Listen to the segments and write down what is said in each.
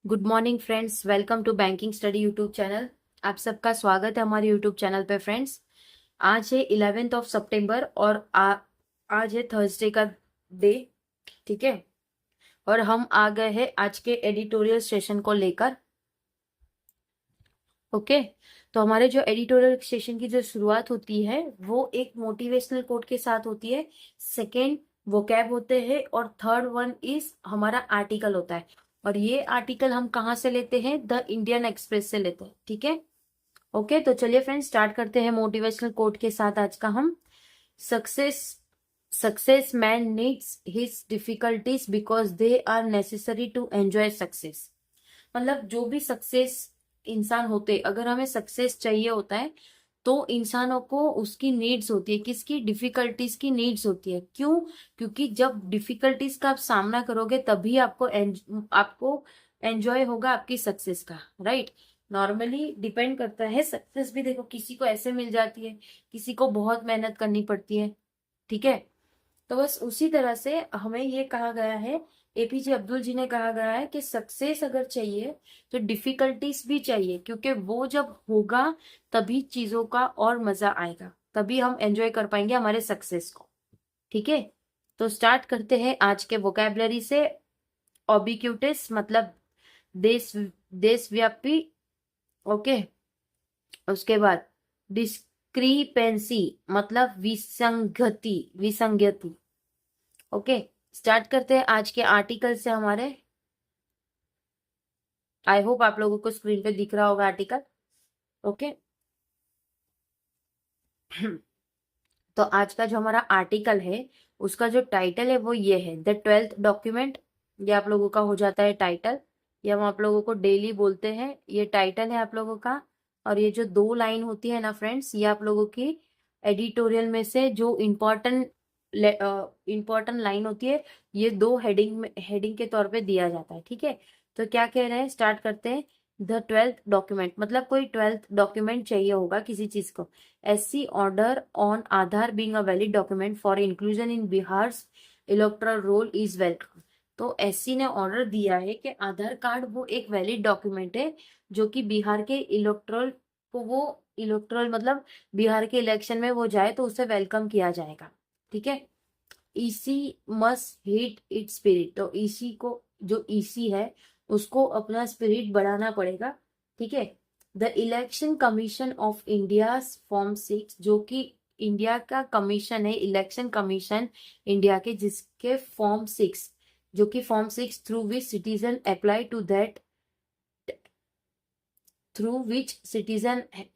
Good morning friends, welcome to banking study YouTube channel. आप सबका स्वागत है हमारे यूट्यूब चैनल पे फ्रेंड्स। आज है 11th ऑफ सितंबर और आज है थर्सडे का डे। ठीक है, और हम आ गए हैं आज के एडिटोरियल सेशन को लेकर। ओके, तो हमारे जो एडिटोरियल सेशन की जो शुरुआत होती है वो एक मोटिवेशनल कोट के साथ होती है। सेकेंड वोकैब होते हैं और थर्ड वन इज हमारा आर्टिकल होता है। और ये आर्टिकल हम कहाँ से लेते हैं? द इंडियन एक्सप्रेस से लेते हैं। ठीक है, ओके, तो चलिए फ्रेंड्स स्टार्ट करते हैं मोटिवेशनल कोट के साथ आज का हम। Success success man needs his difficulties because they are necessary to enjoy success. मतलब जो भी सक्सेस इंसान होते, अगर हमें सक्सेस चाहिए होता है तो इंसानों को उसकी नीड्स होती है। किसकी? डिफिकल्टीज की नीड्स होती है। क्यों? क्योंकि जब डिफिकल्टीज का आप सामना करोगे तभी आपको एंजॉय होगा आपकी सक्सेस का। राइट, नॉर्मली डिपेंड करता है। सक्सेस भी देखो, किसी को ऐसे मिल जाती है, किसी को बहुत मेहनत करनी पड़ती है। ठीक है, तो बस उसी तरह से हमें ये कहा गया है, एपीजे अब्दुल जी ने कहा गया है कि सक्सेस अगर चाहिए तो डिफिकल्टीज भी चाहिए, क्योंकि वो जब होगा तभी चीजों का और मजा आएगा, तभी हम एंजॉय कर पाएंगे हमारे सक्सेस को। ठीक है, तो स्टार्ट करते हैं आज के वोकैबलरी से। ऑबिक्यूटिस मतलब देश देशव्यापी। ओके, उसके बाद डिस्क्रिपेंसी मतलब विसंगति। ओके, स्टार्ट करते हैं आज के आर्टिकल से हमारे। आई होप आप लोगों को स्क्रीन पे दिख रहा होगा आर्टिकल। ओके, तो आज का जो हमारा आर्टिकल है उसका जो टाइटल है वो ये है, द 12th डॉक्यूमेंट। ये आप लोगों का हो जाता है टाइटल, ये हम आप लोगों को डेली बोलते हैं, ये टाइटल है आप लोगों का। और ये जो दो लाइन होती है ना फ्रेंड्स, ये आप लोगों की एडिटोरियल में से जो इम्पोर्टेंट लाइन होती है, ये दो हेडिंग के तौर पे दिया जाता है। ठीक है, तो क्या कह रहे हैं, स्टार्ट करते हैं। द 12th डॉक्यूमेंट मतलब कोई 12th डॉक्यूमेंट चाहिए होगा किसी चीज को। SC order on Aadhaar being a valid document for inclusion in Bihar's electoral roll is welcome। तो SC ने ऑर्डर दिया है कि आधार कार्ड वो एक वैलिड डॉक्यूमेंट है जो कि बिहार के इलेक्टोरल मतलब बिहार के इलेक्शन में वो जाए तो उसे वेलकम किया जाएगा। ठीक है, EC must hit it spirit. तो ईसी को, जो ईसी है उसको अपना स्पिरिट बढ़ाना पड़ेगा। ठीक है, the election commission of India form 6, जो कि इंडिया का कमीशन है, इलेक्शन कमीशन इंडिया के, जिसके फॉर्म 6, जो कि form 6 through which citizen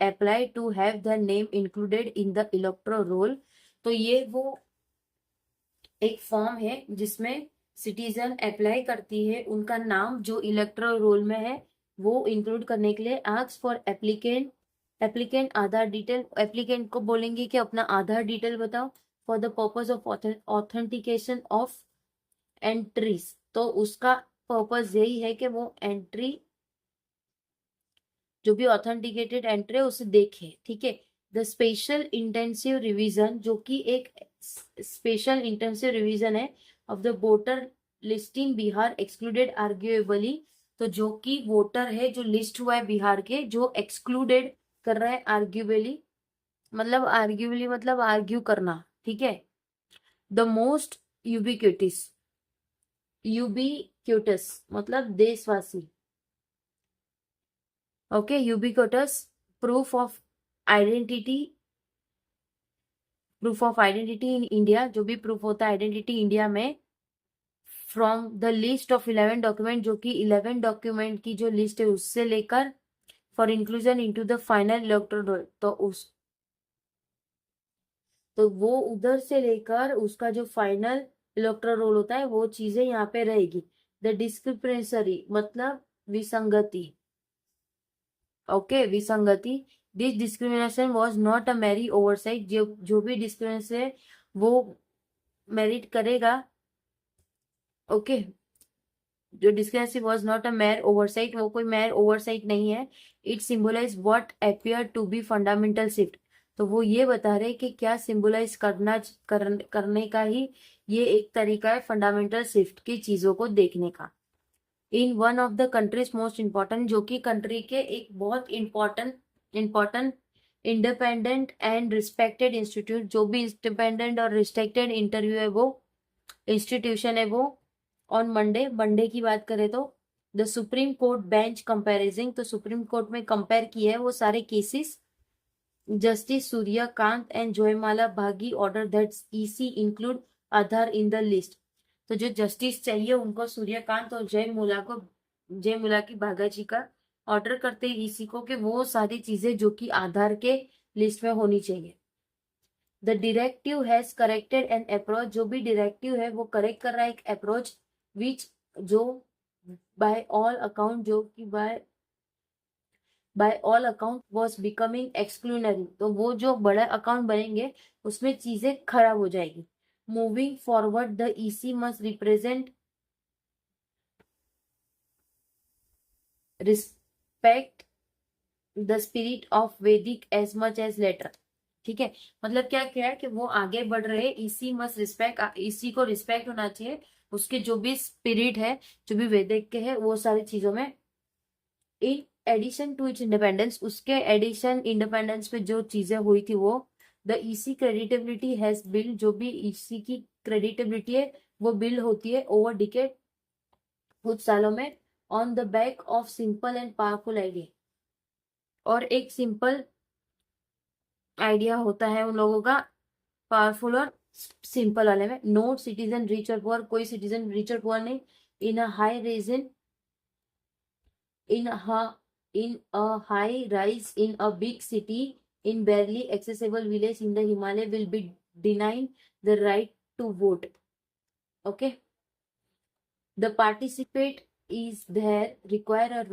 apply to have the name included in the electoral roll. तो ये वो एक फॉर्म है जिसमें सिटीजन अप्लाई करती है उनका नाम जो इलेक्टोरल रोल में है वो इंक्लूड करने के लिए। Ask for applicant Aadhaar detail. Applicant को बोलेंगे कि अपना आधार डिटेल बताओ for the purpose of authentication of entries. तो उसका पर्पज यही है कि वो एंट्री, जो भी ऑथेंटिकेटेड एंट्री है उसे देखे। ठीक है, द स्पेशल इंटेंसिव रिवीजन, जो कि एक स्पेशल इंटेंसिव रिवीजन है of the voter list in Bihar excluded arguably. तो जो कि वोटर है जो लिस्ट हुआ है बिहार के, जो एक्सक्लूडेड कर रहा है आर्ग्यूबली मतलब आर्ग्यू करना। ठीक है, द मोस्ट यूबिक्यूटस मतलब देशवासी। Okay, ubiquitous proof of identity in India, जो भी प्रूफ होता है आइडेंटिटी इंडिया में, from the list of 11 document, जो कि 11 डॉक्यूमेंट की जो लिस्ट है उससे लेकर for inclusion into the final electoral roll. तो वो उधर से लेकर उसका जो फाइनल इलेक्टोरल रोल होता है वो चीजें यहाँ पे रहेगी। द डिस्क्रिपेंसी मतलब विसंगति। ओके, विसंगति। This discrimination was not a mere oversight. जो भी डिस्क्रिमिनेशन है वो मेरिट करेगा। ओके, जो discrimination was not a mere oversight, वो कोई मैर ओवरसाइट नहीं है। It symbolise what appear to be fundamental shift. तो वो ये बता रहे कि क्या सिंबलाइज करने का ही ये एक तरीका है फंडामेंटल शिफ्ट की चीजों को देखने का। In one of the countries most important, जो कि कंट्री के एक बहुत important independent and respected institute, जो भी इंडिपेंडेंट और रिस्पेक्टेड इंटरव्यू है वो इंस्टीट्यूशन है वो, ऑन मंडे की बात करें तो द सुप्रीम कोर्ट बेंच कंपेरिजिंग, तो सुप्रीम कोर्ट में कंपेयर किया है वो सारे केसेस। जस्टिस सूर्यकांत एंड जोयमाला भागी order that EC include Aadhaar in the list, तो जो जस्टिस चाहिए उनको सूर्यकांत और जयमुला की भागा जी का ऑर्डर करते हैं ईसी को कि वो सारी चीजें जो कि आधार के लिस्ट में होनी चाहिए। The directive has corrected an approach, जो भी डायरेक्टिव है वो करेक्ट कर रहा है एक अप्रोच विच जो बाय ऑल अकाउंट जो कि by all account was becoming exclusionary, तो वो जो बड़ा अकाउंट बनेंगे उसमें चीजें खराब हो जाएगी। Moving forward the EC must represent respect the spirit of वैदिक एज मच एज लेटर, ठीक है। मतलब क्या क्या है कि वो आगे बढ़ रहे, इसी मस्ट रिस्पेक्ट, इसी को रिस्पेक्ट होना चाहिए, उसके जो भी स्पिरिट है जो भी वैदिक के है वो सारी चीजों में। In addition to its independence, उसके एडिशन इंडिपेंडेंस पे जो चीजें हुई थी वो, the EC creditability has build, जो भी ईसी की क्रेडिटेबिलिटी है वो बिल्ड होती है ओवर डिकेड, कुछ सालों में, on the back of simple and powerful idea, और एक सिंपल आइडिया होता है उन लोगों का पावरफुल और सिंपल वाले में। नो सिटीजन रिच और पुअर, कोई सिटीजन रिच और पुअर नहीं। In a high region in a high rise in a big city in barely accessible village in the Himalaya will be denying the right to vote. Okay, the participate is there require a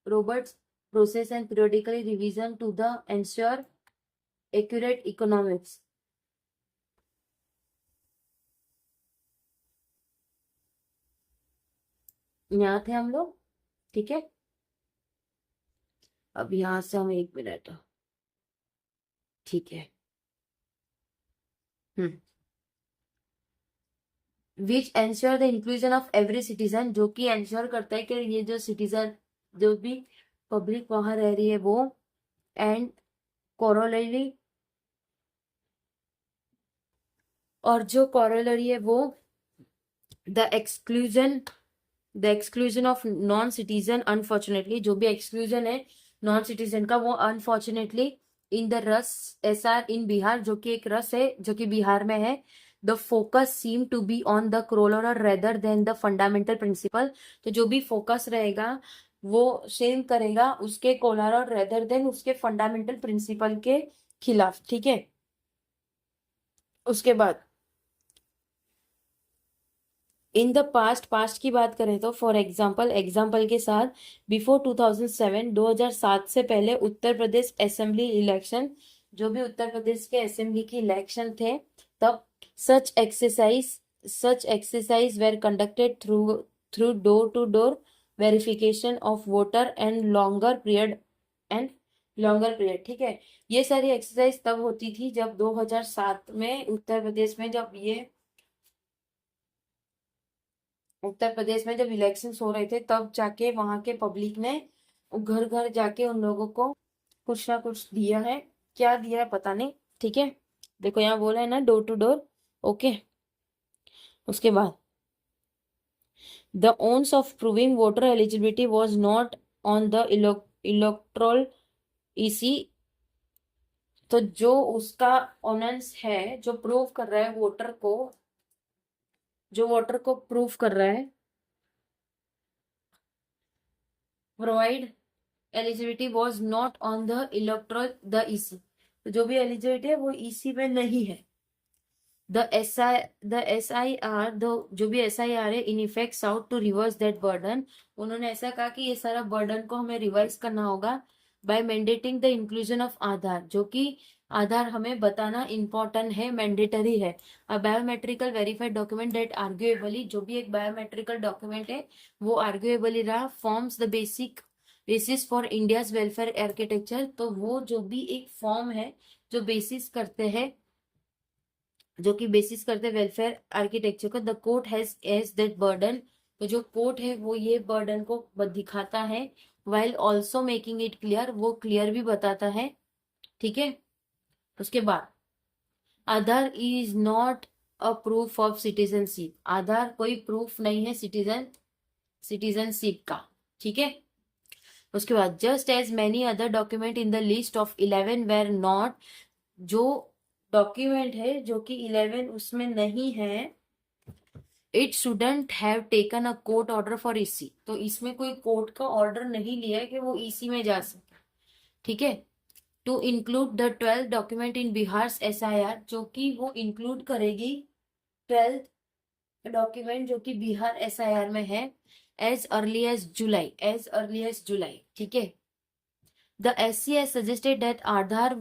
robust process and periodically revision to the ensure accurate economics. यहाँ थे हम लोग, ठीक है। अब यहाँ से हम 1 मिनट, ठीक है। Which ensure the inclusion of every citizen, जो कि एंश्योर करता है कि ये जो सिटीजन जो भी पब्लिक वहां रह रही है वो, एंड कोरोलरी, और जो कोरोलरी है वो the exclusion of non citizen, unfortunately जो भी एक्सक्लूजन है नॉन सिटीजन का वो अनफॉर्चुनेटली इन द रस एसआर इन बिहार, जो कि एक रस है जो कि बिहार में है। The focus seem to be on the crawler rather than the fundamental principle, तो जो भी फोकस रहेगा वो सेम करेगा उसके कोलर रेदर देन उसके फंडामेंटल प्रिंसिपल के खिलाफ, ठीक है। उसके बाद इन द पास्ट की बात करें तो फॉर एग्जाम्पल के साथ, बिफोर 2007, 2007 से पहले उत्तर प्रदेश असेंबली इलेक्शन, जो भी उत्तर प्रदेश के असेंबली के इलेक्शन थे तब such exercise were conducted through door to door verification of voter and longer period, ठीक है। ये सारी एक्सरसाइज तब होती थी जब 2007 में उत्तर प्रदेश में जब इलेक्शन हो रहे थे तब जाके वहां के पब्लिक ने घर घर जाके उन लोगों को कुछ ना कुछ दिया है, क्या दिया है पता नहीं, ठीक है। देखो यहाँ बोला है ना डोर टू डोर, ओके। उसके बाद the onus of proving voter eligibility was not on the electoral EC, तो जो उसका ऑनर्स है जो प्रूव कर रहा है वोटर को, प्रूव कर रहा है provide eligibility was not on the electoral the EC, तो जो भी एलिजिबिलिटी है वो ईसी में नहीं है। द एस आई आर जो भी SIR है in effect sought to reverse that burden, उन्होंने ऐसा कहा कि ये सारा बर्डन को हमें रिवाइज करना होगा by mandating the inclusion of Aadhaar, जो कि आधार हमें बताना इम्पोर्टेंट है, मैंडेटरी है। A biometrical verified document that arguably, जो भी एक बायोमेट्रिकल डॉक्यूमेंट है वो आर्ग्यूएबली रहा, forms the basis for India's welfare architecture, तो वो जो भी एक फॉर्म है जो बेसिस करते हैं वेलफेयर आर्किटेक्चर को। The court has as that burden तो जो कोर्ट है वो ये बर्डन को दिखाता है, while also making it clear, वो क्लियर भी बताता है। ठीक है। उसके बाद Aadhaar is not a proof of citizenship, Aadhaar कोई प्रूफ नहीं है सिटीजनशिप का। ठीक है। उसके बाद just as many other document in the list of 11 were not, जो डॉक्यूमेंट है जो कि 11 उसमें नहीं है, it shouldn't have taken a court order for EC, तो इसमें कोई कोर्ट का ऑर्डर नहीं लिया है कि वो ईसी में जा सके। ठीक है। To include the 12 document in Bihar SIR, जो कि वो इंक्लूड करेगी 12 डॉक्यूमेंट जो कि बिहार एसआईआर में है, एज अर्ली एज जुलाई। ठीक है। The SC has suggested that Aadhaar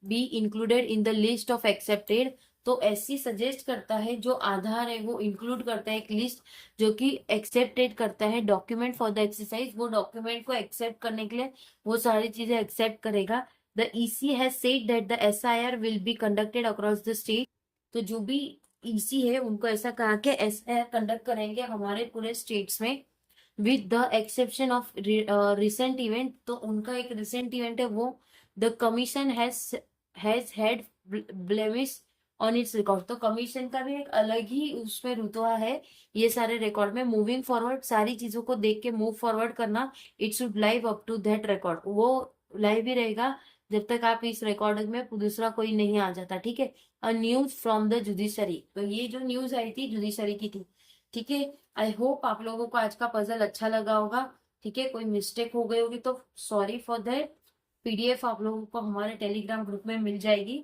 be included in the list of accepted, तो एससी सजेस्ट करता है जो आधार है वो इंक्लूड करता है एक लिस्ट जो कि एक्सेप्टेड करता है डॉक्यूमेंट फॉर द एक्सरसाइज, वो डॉक्यूमेंट को एक्सेप्ट करने के लिए वो सारी चीजें एक्सेप्ट करेगा। The EC has said that the SIR will be conducted across the state, तो जो भी ईसी है उनको ऐसा कहा कि एसआईआर कंडक्ट करेंगे हमारे पूरे स्टेट्स में, with the exception of recent event, तो उनका एक रिसेंट इवेंट है वो, the commission has had blemish on it's record, तो कमीशन का भी एक अलग ही उसमें रुतबा है ये सारे रिकॉर्ड में। मूविंग फॉरवर्ड, सारी चीजों को देख के मूव फॉरवर्ड करना, it should live up to that record, वो लाइव ही रहेगा जब तक आप इस रिकॉर्ड में दूसरा कोई नहीं आ जाता। ठीक है। A news from the judiciary, तो ये जो न्यूज आई थी जुडिशरी की थी। ठीक है। आई होप आप लोगों को आज का पजल अच्छा लगा होगा। ठीक है। कोई मिस्टेक हो गई होगी तो सॉरी फॉर दैट। पीडीएफ आप लोगों को हमारे टेलीग्राम ग्रुप में मिल जाएगी।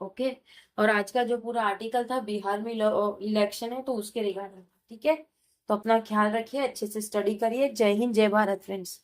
ओके। और आज का जो पूरा आर्टिकल था बिहार में इलेक्शन है तो उसके रिगार्डिंग। ठीक है। तो अपना ख्याल रखिए, अच्छे से स्टडी करिए। जय हिंद, जय भारत फ्रेंड्स।